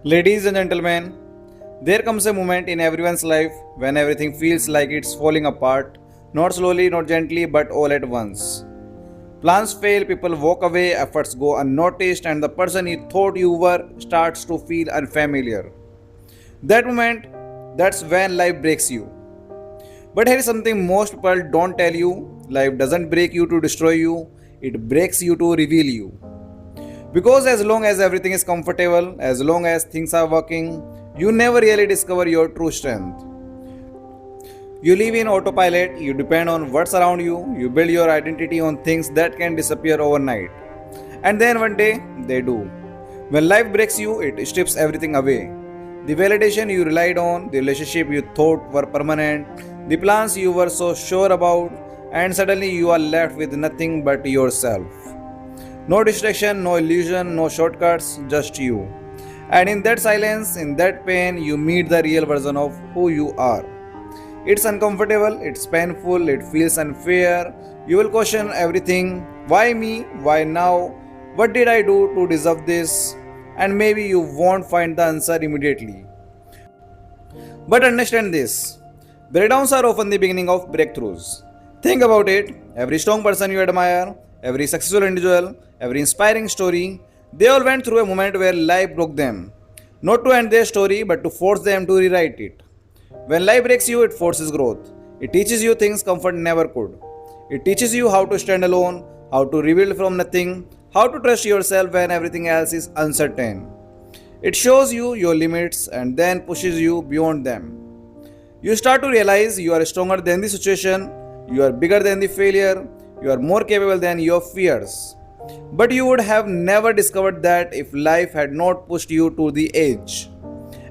Ladies and gentlemen, there comes a moment in everyone's life when everything feels like it's falling apart, not slowly, not gently, but all at once. Plans fail, people walk away, efforts go unnoticed, and the person you thought you were starts to feel unfamiliar. That moment, that's when life breaks you. But here is something most people don't tell you: life doesn't break you to destroy you, it breaks you to reveal you. Because as long as everything is comfortable, as long as things are working, you never really discover your true strength. You live in autopilot, you depend on what's around you, you build your identity on things that can disappear overnight. And then one day, they do. When life breaks you, it strips everything away. The validation you relied on, the relationship you thought were permanent, the plans you were so sure about, and suddenly you are left with nothing but yourself. No distraction, no illusion, no shortcuts, just you. And in that silence, in that pain, you meet the real version of who you are. It's uncomfortable, it's painful, it feels unfair. You will question everything: why me? Why now? What did I do to deserve this? And maybe you won't find the answer immediately. But understand this: breakdowns are often the beginning of breakthroughs. Think about it: every strong person you admire, every successful individual, every inspiring story, they all went through a moment where life broke them. Not to end their story, but to force them to rewrite it. When life breaks you, it forces growth. It teaches you things comfort never could. It teaches you how to stand alone, how to rebuild from nothing, how to trust yourself when everything else is uncertain. It shows you your limits and then pushes you beyond them. You start to realize you are stronger than the situation, you are bigger than the failure, you are more capable than your fears. But you would have never discovered that if life had not pushed you to the edge.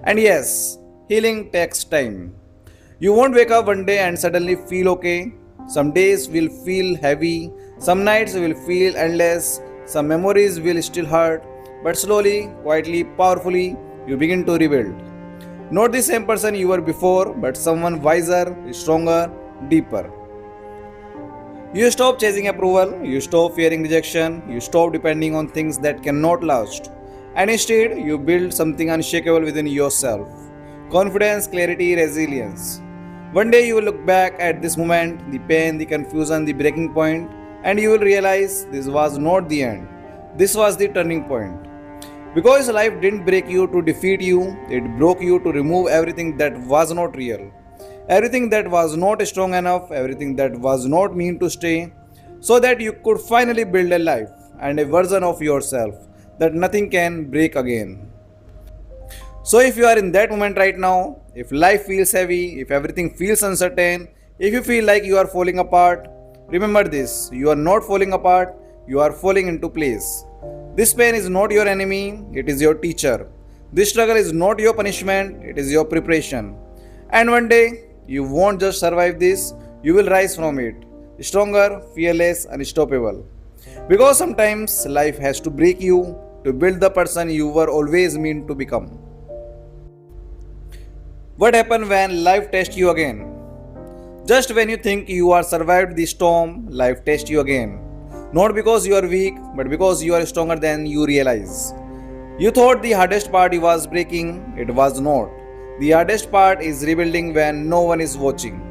And yes, healing takes time. You won't wake up one day and suddenly feel okay. Some days will feel heavy, some nights will feel endless, some memories will still hurt, but slowly, quietly, powerfully, you begin to rebuild. Not the same person you were before, but someone wiser, stronger, deeper. You stop chasing approval, you stop fearing rejection, you stop depending on things that cannot last. And instead, you build something unshakable within yourself: confidence, clarity, resilience. One day you will look back at this moment, the pain, the confusion, the breaking point, and you will realize this was not the end. This was the turning point. Because life didn't break you to defeat you, it broke you to remove everything that was not real. Everything that was not strong enough, everything that was not meant to stay, so that you could finally build a life and a version of yourself that nothing can break again. So, if you are in that moment right now, if life feels heavy, if everything feels uncertain, if you feel like you are falling apart, remember this: you are not falling apart, you are falling into place. This pain is not your enemy, it is your teacher. This struggle is not your punishment, it is your preparation. And one day, you won't just survive this, you will rise from it, stronger, fearless, unstoppable. Because sometimes life has to break you to build the person you were always meant to become. What happens when life tests you again? Just when you think you are survived the storm, life tests you again. Not because you are weak, but because you are stronger than you realize. You thought the hardest part was breaking, it was not. The hardest part is rebuilding when no one is watching.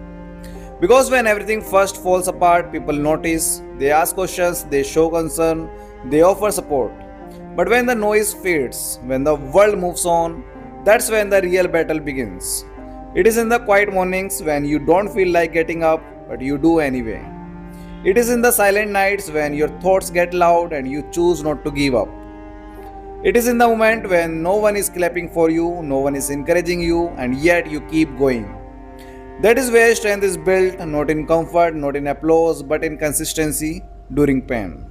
Because when everything first falls apart, people notice, they ask questions, they show concern, they offer support. But when the noise fades, when the world moves on, that's when the real battle begins. It is in the quiet mornings when you don't feel like getting up, but you do anyway. It is in the silent nights when your thoughts get loud and you choose not to give up. It is in the moment when no one is clapping for you, no one is encouraging you, and yet you keep going. That is where strength is built, not in comfort, not in applause, but in consistency during pain.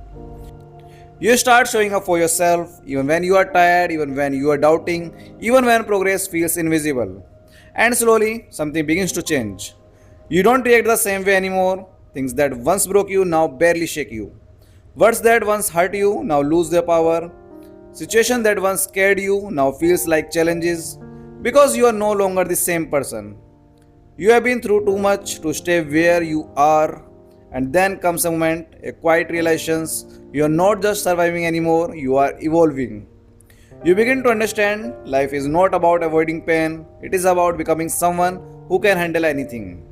You start showing up for yourself, even when you are tired, even when you are doubting, even when progress feels invisible. And slowly, something begins to change. You don't react the same way anymore. Things that once broke you now barely shake you. Words that once hurt you now lose their power. Situation that once scared you now feels like challenges because you are no longer the same person. You have been through too much to stay where you are, and then comes a moment, a quiet realization: you are not just surviving anymore, you are evolving. You begin to understand life is not about avoiding pain, it is about becoming someone who can handle anything.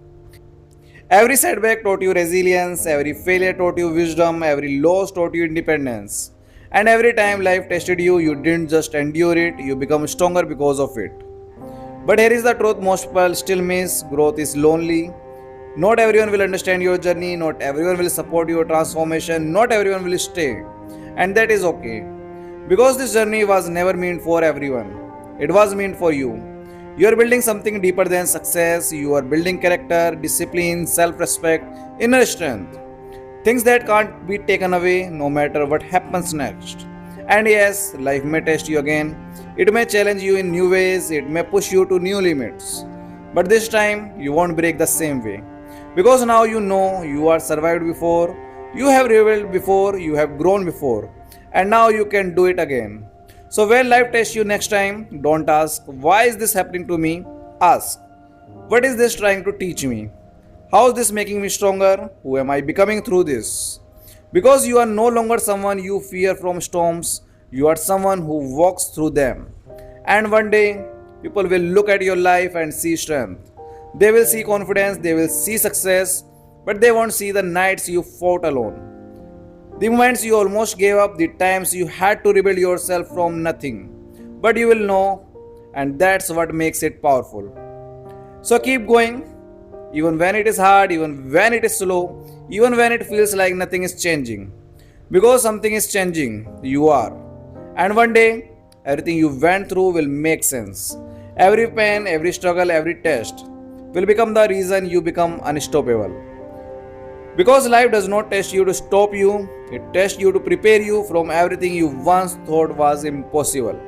Every setback taught you resilience, every failure taught you wisdom, every loss taught you independence. And every time life tested you, you didn't just endure it, you become stronger because of it. But here is the truth most people still miss: growth is lonely. Not everyone will understand your journey, not everyone will support your transformation, not everyone will stay. And that is okay. Because this journey was never meant for everyone, it was meant for you. You are building something deeper than success, you are building character, discipline, self respect, inner strength. Things that can't be taken away no matter what happens next. And yes, life may test you again. It may challenge you in new ways, it may push you to new limits. But this time, you won't break the same way. Because now you know you are survived before, you have rebelled before, you have grown before, and now you can do it again. So when life tests you next time, don't ask, why is this happening to me? Ask, what is this trying to teach me? How is this making me stronger? Who am I becoming through this? Because you are no longer someone you fear from storms, you are someone who walks through them. And one day, people will look at your life and see strength. They will see confidence, they will see success, but they won't see the nights you fought alone. The moments you almost gave up, the times you had to rebuild yourself from nothing. But you will know, and that's what makes it powerful. So keep going, even when it is hard, even when it is slow, even when it feels like nothing is changing. Because something is changing, you are. And one day, everything you went through will make sense. Every pain, every struggle, every test will become the reason you become unstoppable. Because life does not test you to stop you, it tests you to prepare you from everything you once thought was impossible.